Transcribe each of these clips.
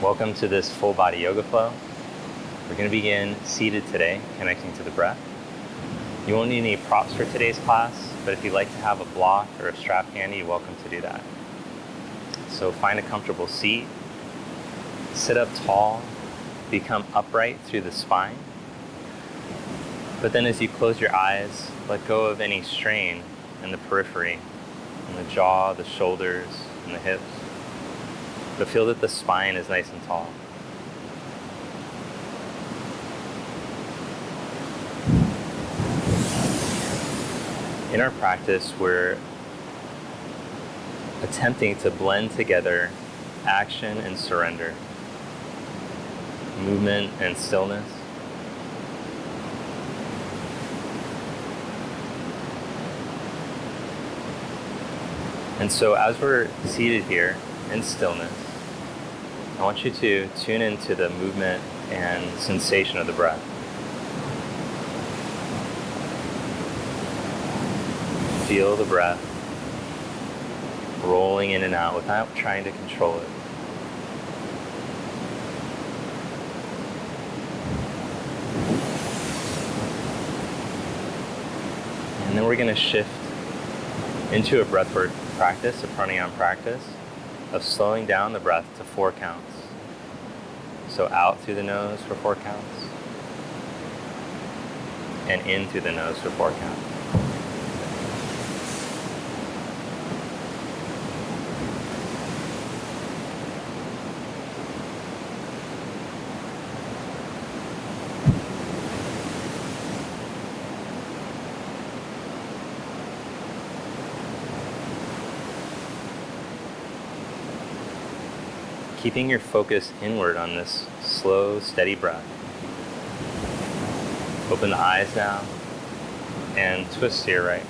Welcome to this full body yoga flow. We're going to begin seated today, connecting to the breath. You won't need any props for today's class, but if you'd like to have a block or a strap handy, you're welcome to do that. So find a comfortable seat, sit up tall, become upright through the spine. But then as you close your eyes, let go of any strain in the periphery, in the jaw, the shoulders, and the hips. But feel that the spine is nice and tall. In our practice, we're attempting to blend together action and surrender, movement and stillness. And so as we're seated here in stillness, I want you to tune into the movement and sensation of the breath. Feel the breath rolling in and out without trying to control it. And then we're going to shift into a breathwork practice, a pranayama practice, of slowing down the breath to 4 counts. So out through the nose for 4 counts, and in through the nose for 4 counts. Keeping your focus inward on this slow, steady breath. Open the eyes now and twist to your right.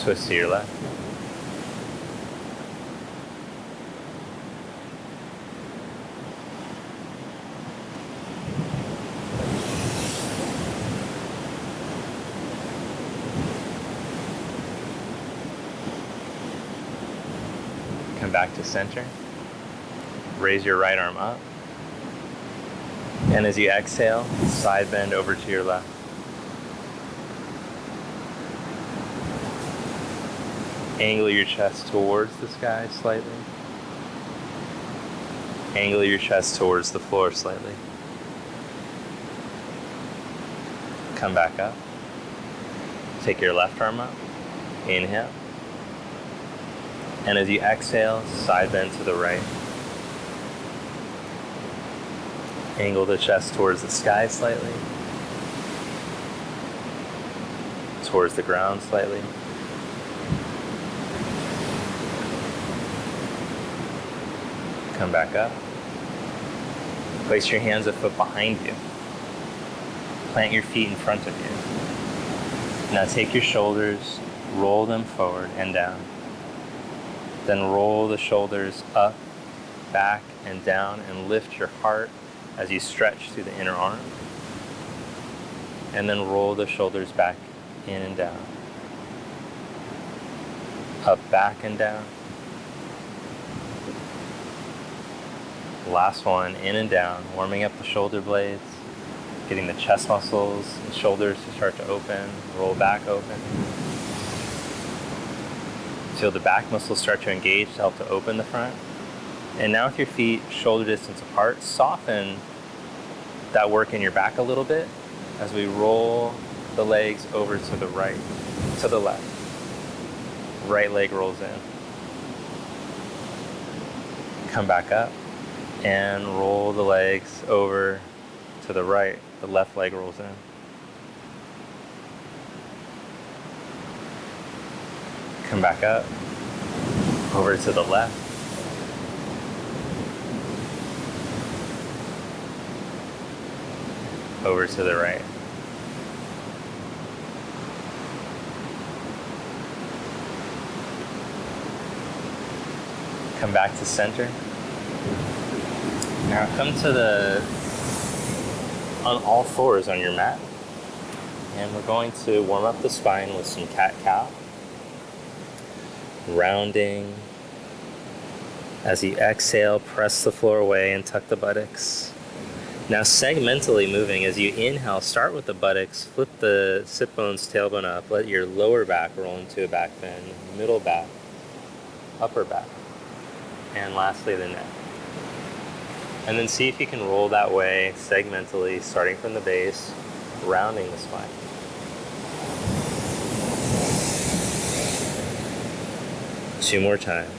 Twist to your left. Come back to center. Raise your right arm up. And as you exhale, side bend over to your left. Angle your chest towards the sky slightly. Angle your chest towards the floor slightly. Come back up. Take your left arm up. Inhale. And as you exhale, side bend to the right. Angle the chest towards the sky slightly. Towards the ground slightly. Come back up. Place your hands a foot behind you. Plant your feet in front of you. Now take your shoulders, roll them forward and down. Then roll the shoulders up, back, and down, and lift your heart as you stretch through the inner arm. And then roll the shoulders back, in and down. Up, back, and down. Last one, in and down, warming up the shoulder blades, getting the chest muscles and shoulders to start to open, roll back open. Feel the back muscles start to engage to help to open the front. And now with your feet shoulder distance apart, soften that work in your back a little bit as we roll the legs over to the right, to the left. Right leg rolls in. Come back up and roll the legs over to the right. The left leg rolls in. Come back up, over to the left. Over to the right. Come back to center. Now come to the on all fours on your mat. And we're going to warm up the spine with some cat-cow. Rounding. As you exhale, press the floor away and tuck the buttocks. Now segmentally moving, as you inhale, start with the buttocks, flip the sit bones, tailbone up, let your lower back roll into a back bend, middle back, upper back, and lastly the neck. And then see if you can roll that way segmentally, starting from the base, rounding the spine. Two more times.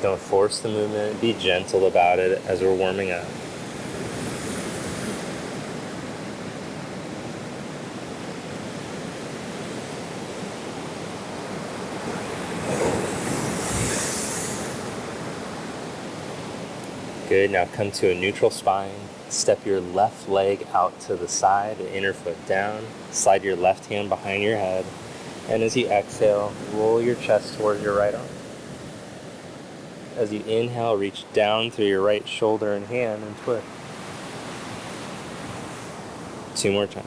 Don't force the movement, be gentle about it as we're warming up. Good, now come to a neutral spine. Step your left leg out to the side, the inner foot down. Slide your left hand behind your head. And as you exhale, roll your chest towards your right arm. As you inhale, reach down through your right shoulder and hand and twist. Two more times.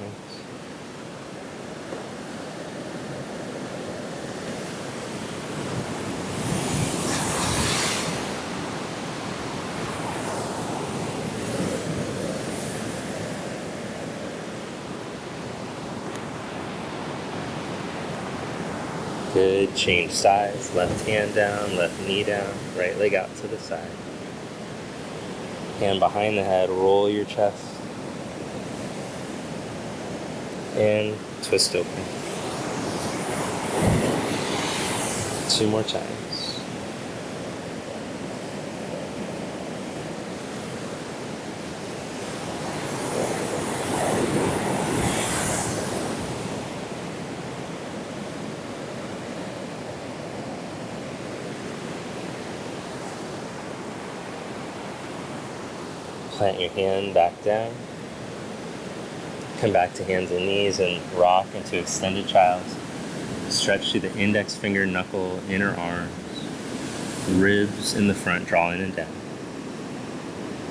Good, change sides, left hand down, left knee down, right leg out to the side. Hand behind the head, roll your chest. And twist open. Two more times. Plant your hand back down. Come back to hands and knees and rock into extended child's. Stretch through the index finger, knuckle, inner arms, ribs in the front, drawing and down.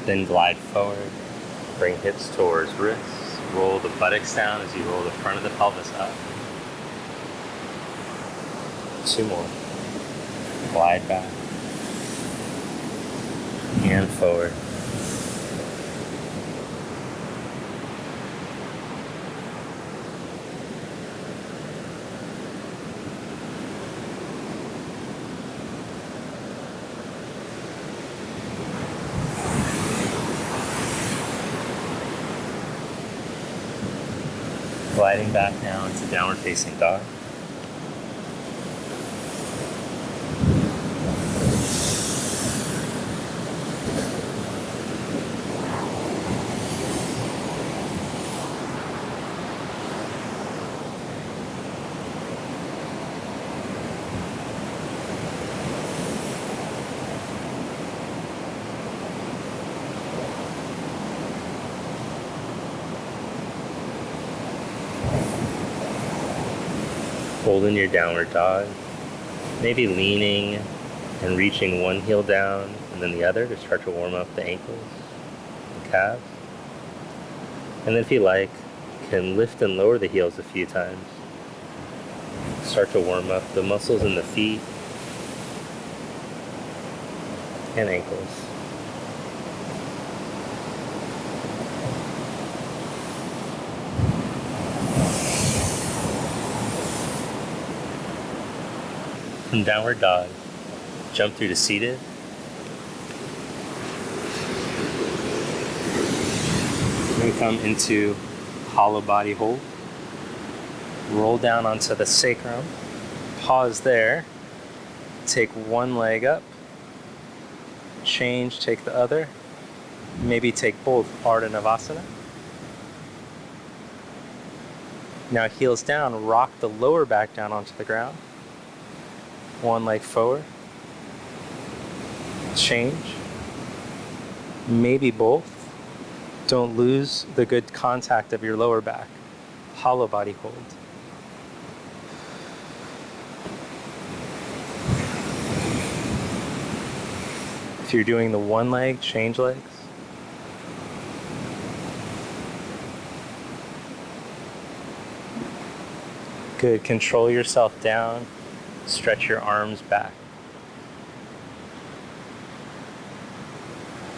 Then glide forward. Bring hips towards wrists. Roll the buttocks down as you roll the front of the pelvis up. Two more. Glide back. And forward. Gliding back now into downward facing dog. Holding your downward dog, maybe leaning and reaching one heel down and then the other to start to warm up the ankles, the calves. And then if you like, you can lift and lower the heels a few times. Start to warm up the muscles in the feet and ankles. From downward dog, jump through to seated. Then come into hollow body hold. Roll down onto the sacrum. Pause there. Take one leg up. Change, take the other. Maybe take both, Ardha Navasana. Now heels down, rock the lower back down onto the ground. One leg forward. Change. Maybe both. Don't lose the good contact of your lower back. Hollow body hold. If you're doing the one leg, change legs. Good. Control yourself down. Stretch your arms back.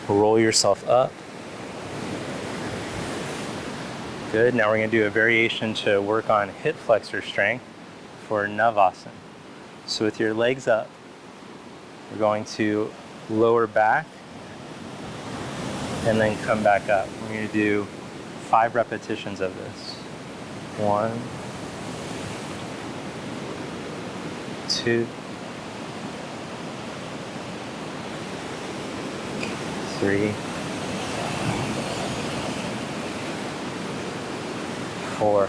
Roll yourself up. Good. Now we're going to do a variation to work on hip flexor strength for Navasana. So with your legs up, we're going to lower back and then come back up. We're going to do 5 repetitions of this. 1, 2, 3, 4,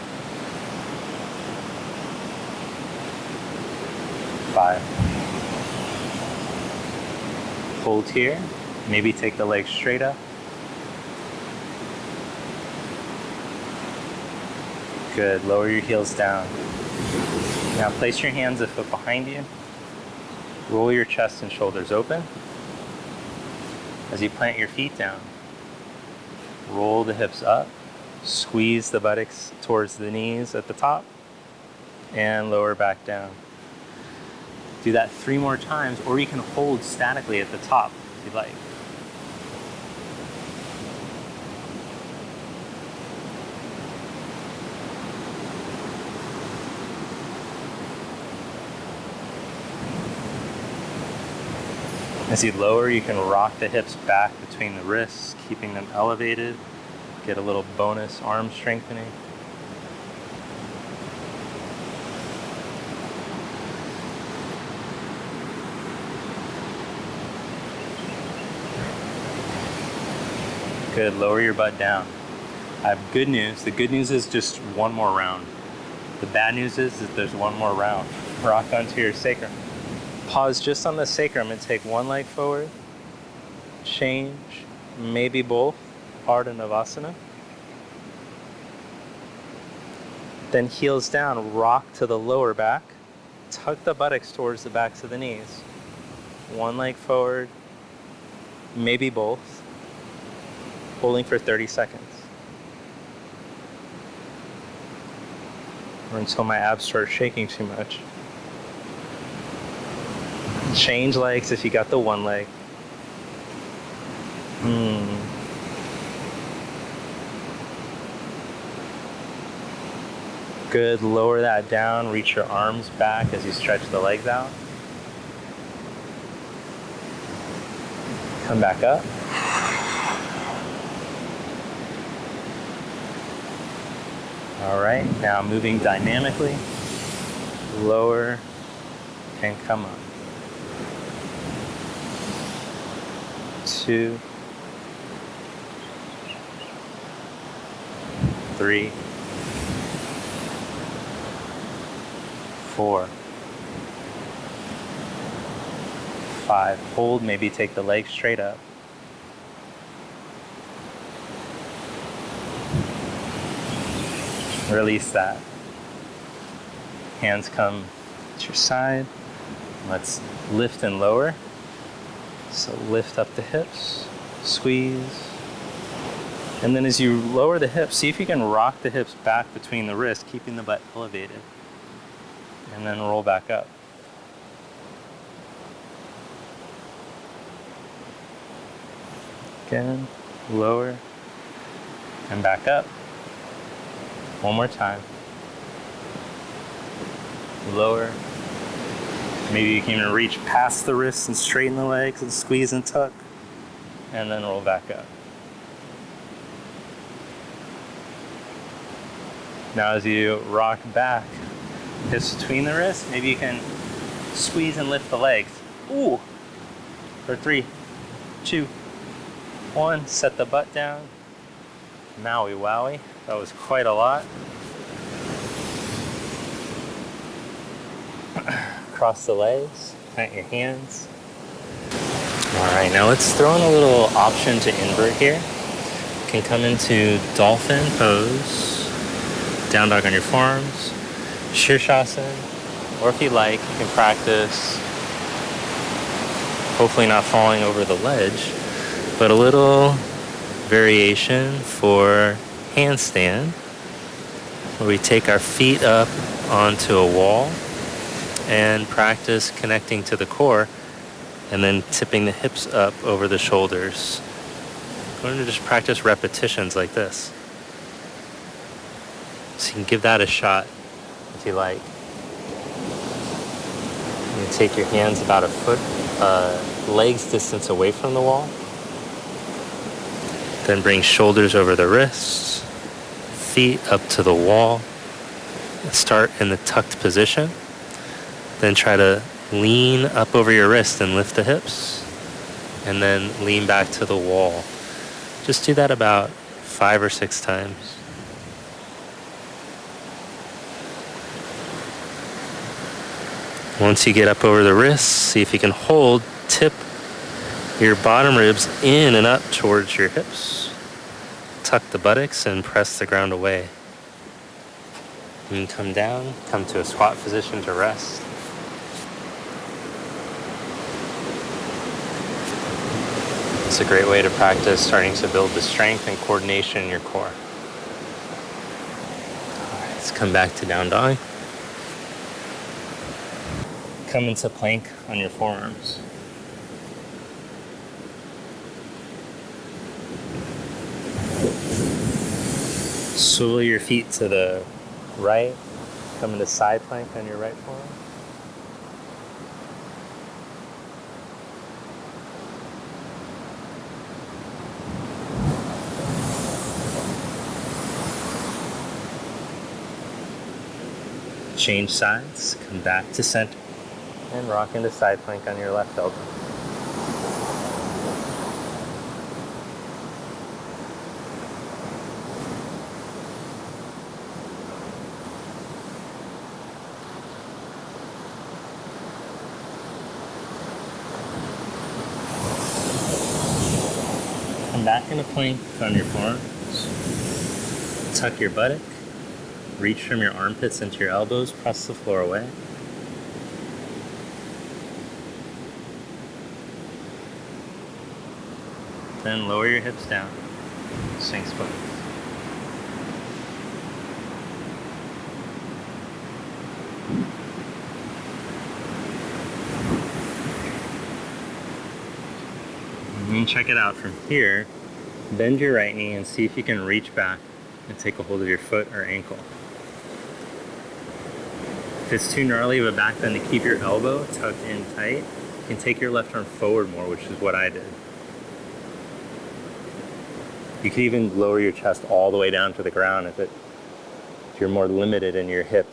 5. Hold here. Maybe take the legs straight up. Good. Lower your heels down. Now place your hands a foot behind you. Roll your chest and shoulders open. As you plant your feet down, roll the hips up. Squeeze the buttocks towards the knees at the top and lower back down. Do that 3 more times, or you can hold statically at the top if you'd like. As you lower, you can rock the hips back between the wrists, keeping them elevated. Get a little bonus arm strengthening. Good. Lower your butt down. I have good news. The good news is just one more round. The bad news is that there's one more round. Rock onto your sacrum. Pause just on the sacrum and take one leg forward. Change, maybe both. Ardha Navasana. Then heels down, rock to the lower back. Tuck the buttocks towards the backs of the knees. One leg forward, maybe both. Holding for 30 seconds. Or until my abs start shaking too much. Change legs if you got the one leg. Good. Lower that down. Reach your arms back as you stretch the legs out. Come back up. All right. Now moving dynamically. Lower and come up. 2, 3, 4, 5. Hold, maybe take the legs straight up. Release that. Hands come to your side. Let's lift and lower. So lift up the hips, squeeze. And then as you lower the hips, see if you can rock the hips back between the wrists, keeping the butt elevated. And then roll back up. Again, lower and back up. One more time. Lower. Maybe you can even reach past the wrists and straighten the legs and squeeze and tuck. And then roll back up. Now as you rock back, hips between the wrists, maybe you can squeeze and lift the legs. Ooh! For 3, 2, 1. Set the butt down. Maui wowie. That was quite a lot. Cross the legs, plant your hands. All right, now let's throw in a little option to invert here. You can come into dolphin pose, down dog on your forearms, Shirshasana, or if you like, you can practice hopefully not falling over the ledge, but a little variation for handstand, where we take our feet up onto a wall and practice connecting to the core and then tipping the hips up over the shoulders. We're going to just practice repetitions like this. So you can give that a shot if you like. You take your hands about a foot, legs distance away from the wall. Then bring shoulders over the wrists, feet up to the wall. Start in the tucked position. Then try to lean up over your wrist and lift the hips. And then lean back to the wall. Just do that about 5 or 6 times. Once you get up over the wrists, see if you can tip your bottom ribs in and up towards your hips. Tuck the buttocks and press the ground away. And come down, come to a squat position to rest. It's a great way to practice starting to build the strength and coordination in your core. All right, let's come back to down dog. Come into plank on your forearms. Swivel your feet to the right. Come into side plank on your right forearm. Change sides, come back to center, and rock into side plank on your left elbow. Come back into plank on your forearms. Tuck your buttock. Reach from your armpits into your elbows, press the floor away. Then lower your hips down, Sphinx pose. And then check it out from here. Bend your right knee and see if you can reach back and take a hold of your foot or ankle. If it's too gnarly of a back bend to keep your elbow tucked in tight, you can take your left arm forward more, which is what I did. You could even lower your chest all the way down to the ground if you're more limited in your hip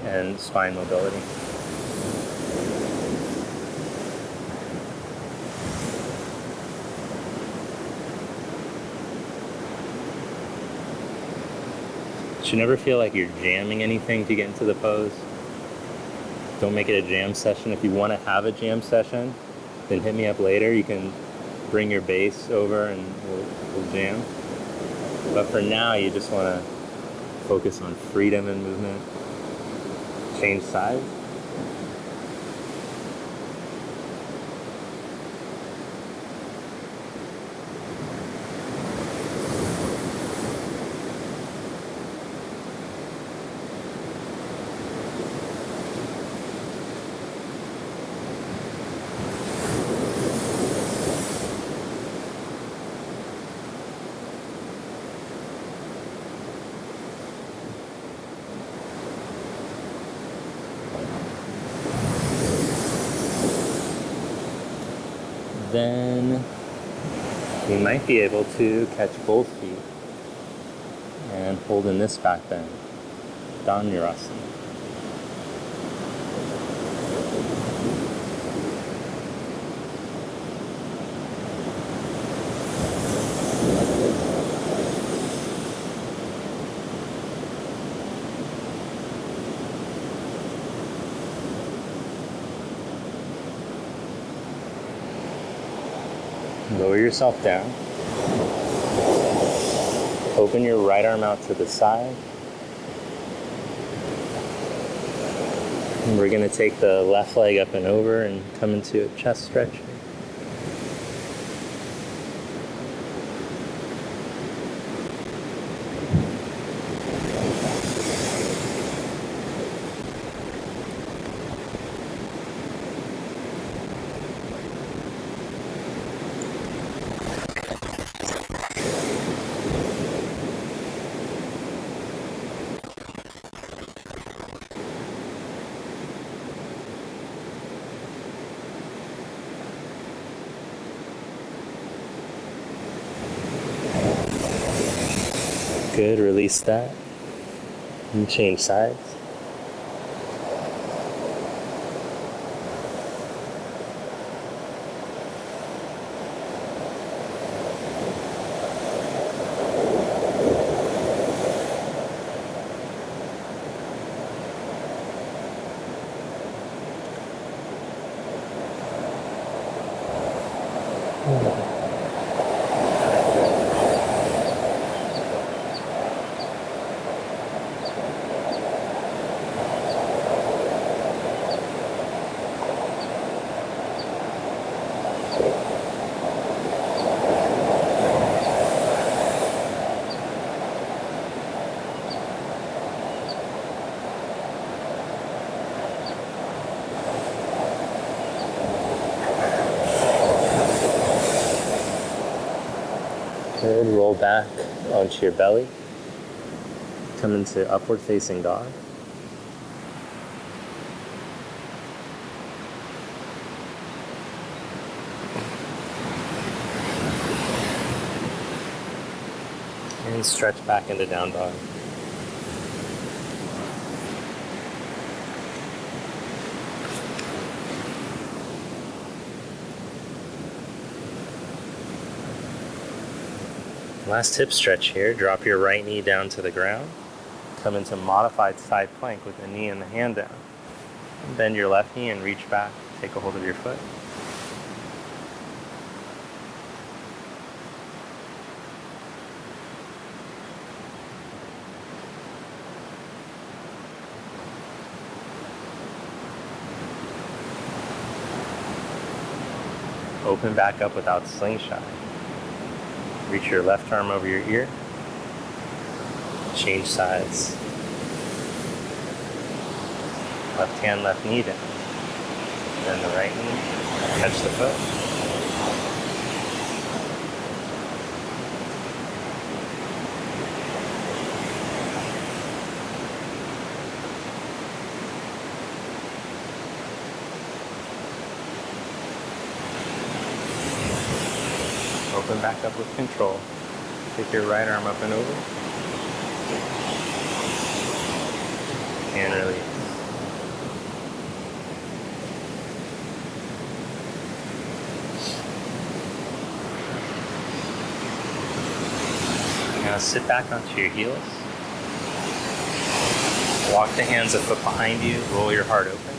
and spine mobility. You should never feel like you're jamming anything to get into the pose. Don't make it a jam session. If you want to have a jam session, then hit me up later. You can bring your bass over and we'll jam. But for now, you just want to focus on freedom and movement. Change sides. Then you might be able to catch both feet and hold in this back bend, Dhanurasana. Lower yourself down. Open your right arm out to the side. And we're going to take the left leg up and over and come into a chest stretch. Good, release that. And change sides. Good, roll back onto your belly. Come into upward facing dog. And stretch back into down dog. Last hip stretch here. Drop your right knee down to the ground. Come into modified side plank with the knee and the hand down. Bend your left knee and reach back. Take a hold of your foot. Open back up without slingshot. Reach your left arm over your ear. Change sides. Left hand, left knee down. Then the right knee. Catch the foot. Open back up with control. Take your right arm up and over. And release. Now sit back onto your heels. Walk the hands a foot behind you. Roll your heart open.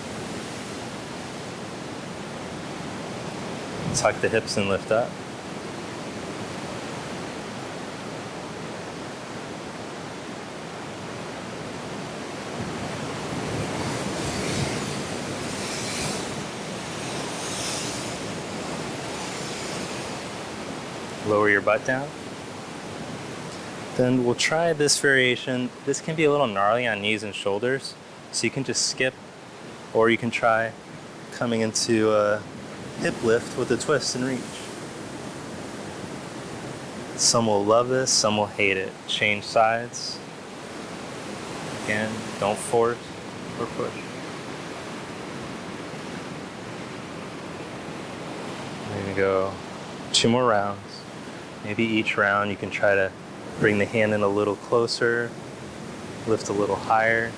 Tuck the hips and lift up. Lower your butt down. Then we'll try this variation. This can be a little gnarly on knees and shoulders, so you can just skip, or you can try coming into a hip lift with a twist and reach. Some will love this, some will hate it. Change sides. Again, don't force or push. We're gonna go 2 more rounds. Maybe each round you can try to bring the hand in a little closer, lift a little higher.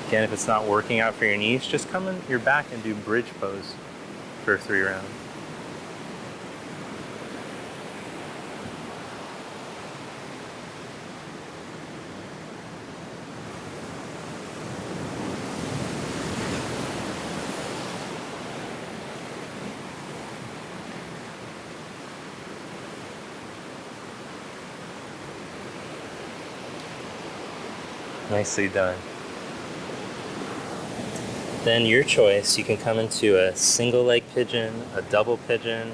Again, if it's not working out for your knees, just come in your back and do bridge pose for 3 rounds. Nicely done. Then your choice, you can come into a single leg pigeon, a double pigeon,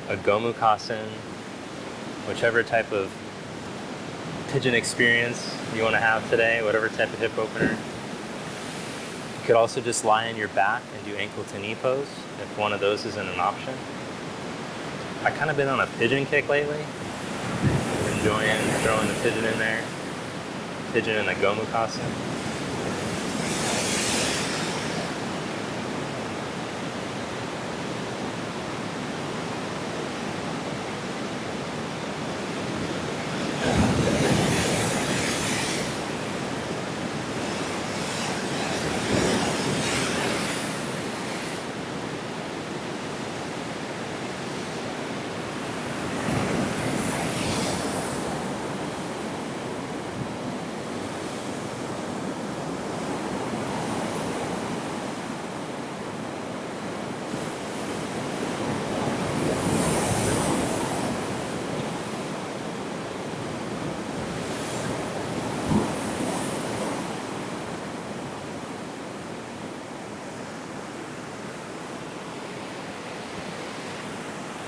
a Gomukasan, whichever type of pigeon experience you want to have today, whatever type of hip opener. You could also just lie on your back and do ankle to knee pose if one of those isn't an option. I've kind of been on a pigeon kick lately, enjoying throwing the pigeon in there. Pigeon and a Gomukasan.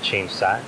Change sides.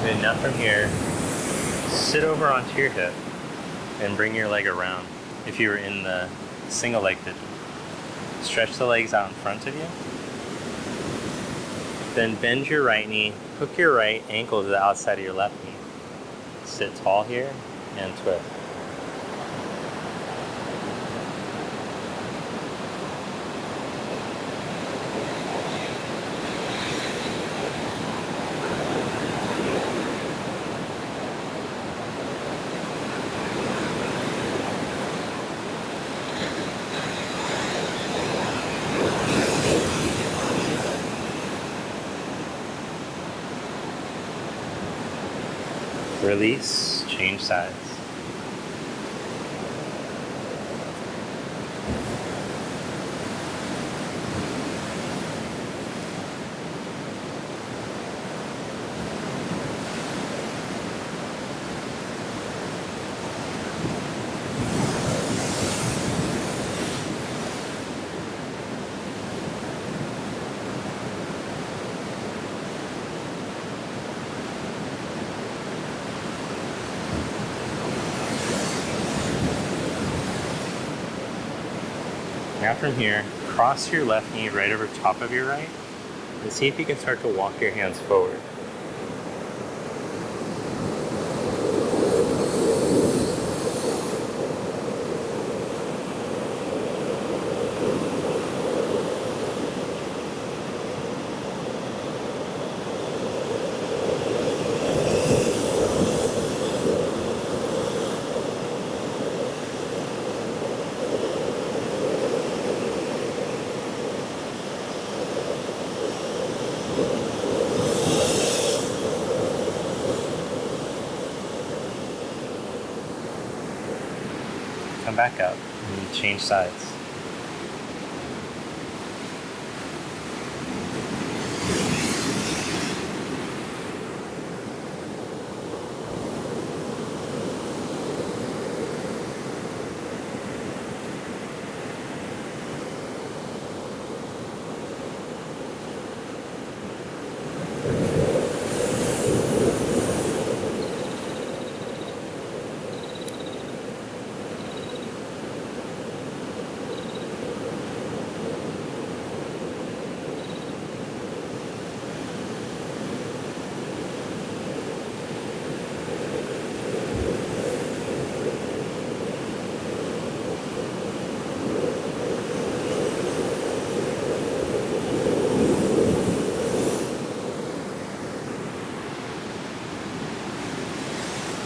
And now from here, sit over onto your hip and bring your leg around. If you were in the single leg pigeon, stretch the legs out in front of you. Then bend your right knee, hook your right ankle to the outside of your left knee. Sit tall here and twist. Release, change sides. Now from here, cross your left knee right over top of your right, and see if you can start to walk your hands forward. Come back up and change sides.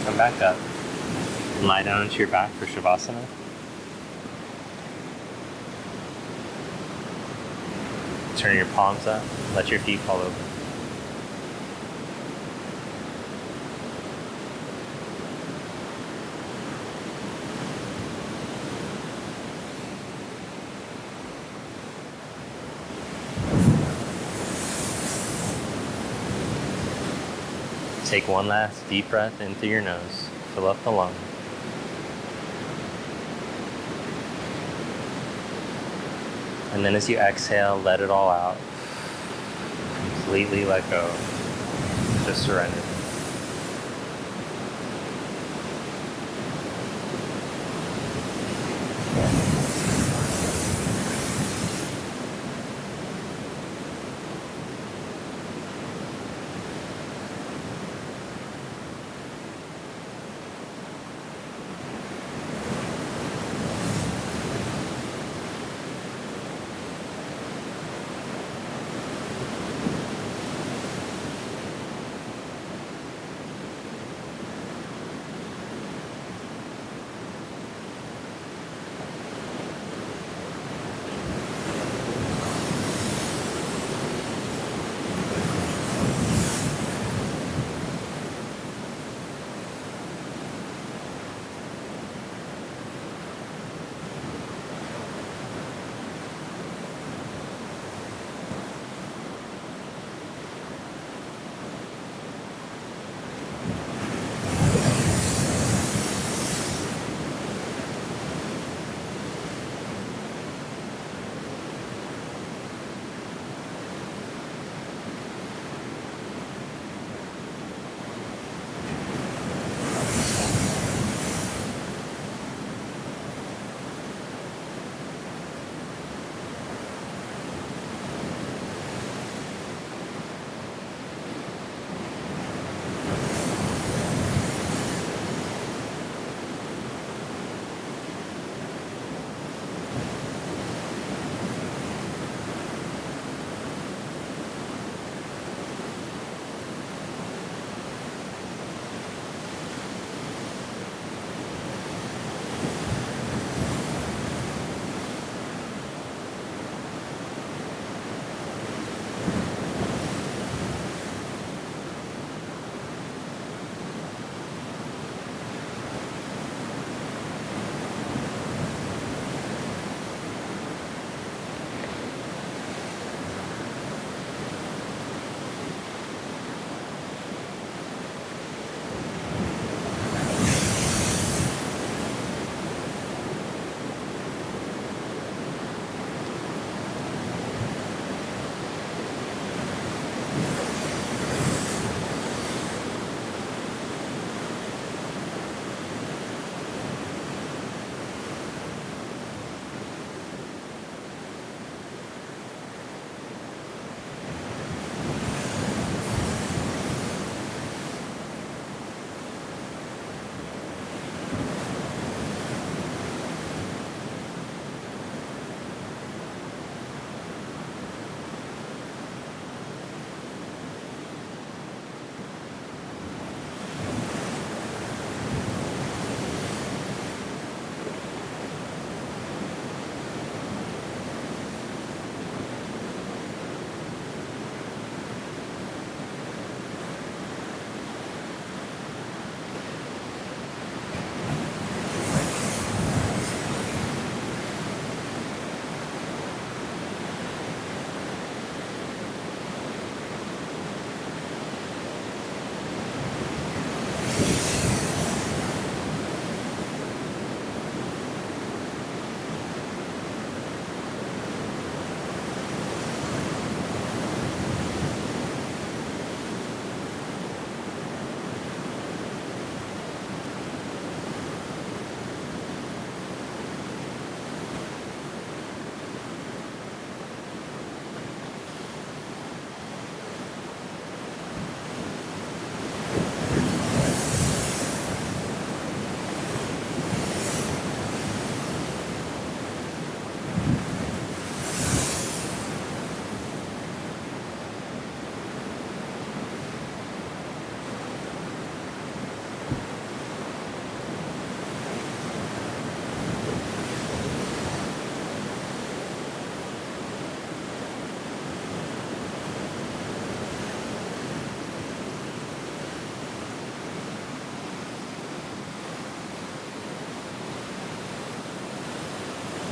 Come back up and lie down onto your back for Shavasana. Turn your palms up, let your feet fall over. Take one last deep breath in through your nose. Fill up the lung. And then as you exhale, let it all out. Completely let go. Just surrender.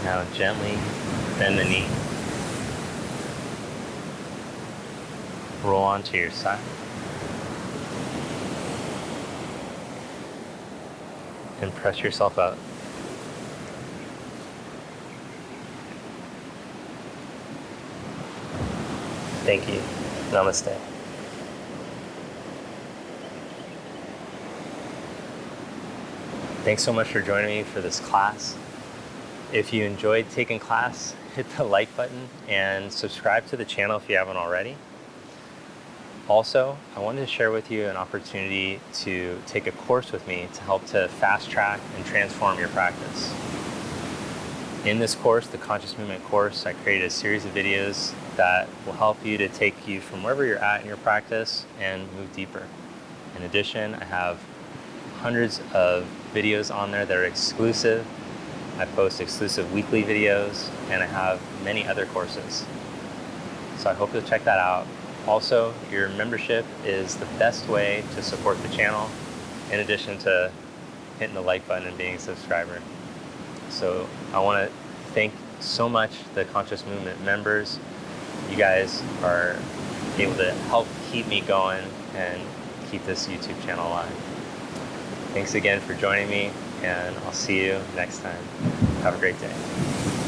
Now gently bend the knee. Roll onto your side. and press yourself out. Thank you. Namaste. Thanks so much for joining me for this class. If you enjoyed taking class, hit the like button and subscribe to the channel if you haven't already. Also, I wanted to share with you an opportunity to take a course with me to help to fast track and transform your practice. In this course, the Conscious Movement course, I created a series of videos that will help you to take you from wherever you're at in your practice and move deeper. In addition, I have hundreds of videos on there that are exclusive. I post exclusive weekly videos, and I have many other courses. So I hope you'll check that out. Also, your membership is the best way to support the channel, in addition to hitting the like button and being a subscriber. So I want to thank so much the Conscious Movement members. You guys are able to help keep me going and keep this YouTube channel alive. Thanks again for joining me, and I'll see you next time. Have a great day.